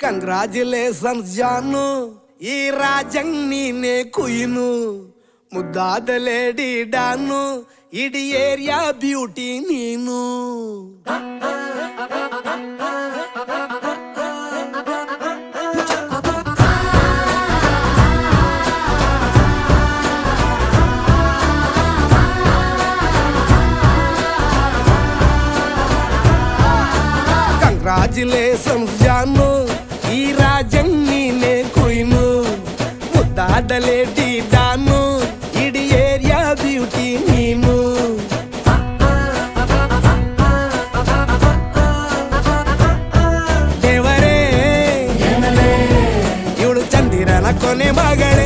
Congratulations ಜಾನು, ಈ ರಾಜಂಗ್ ನೀನೆ ಕುಯ್ನು, ಮುದ್ದಾದ ಲೇಡಿ ಡಾನು, ಇಡೀ ಏರಿಯಾ ಬ್ಯೂಟಿ ನೀನು. ಕಂಗ್ರಾಚುಲೇಷನ್ಸ್ ಜಾನು, ಈ ರಾಜಂಗ್ ನೀನೆ ಕುಯ್ನು, ಮುದ್ದಾದ ಲೇಡಿ ಡಾನು, ಇಡೀ ಏರಿಯಾ ಬ್ಯೂಟಿ ನೀನು. ದೇವರೇ ಇವಳು ಚಂದಿರನ ಕೊನೆ ಮಗಳೇ.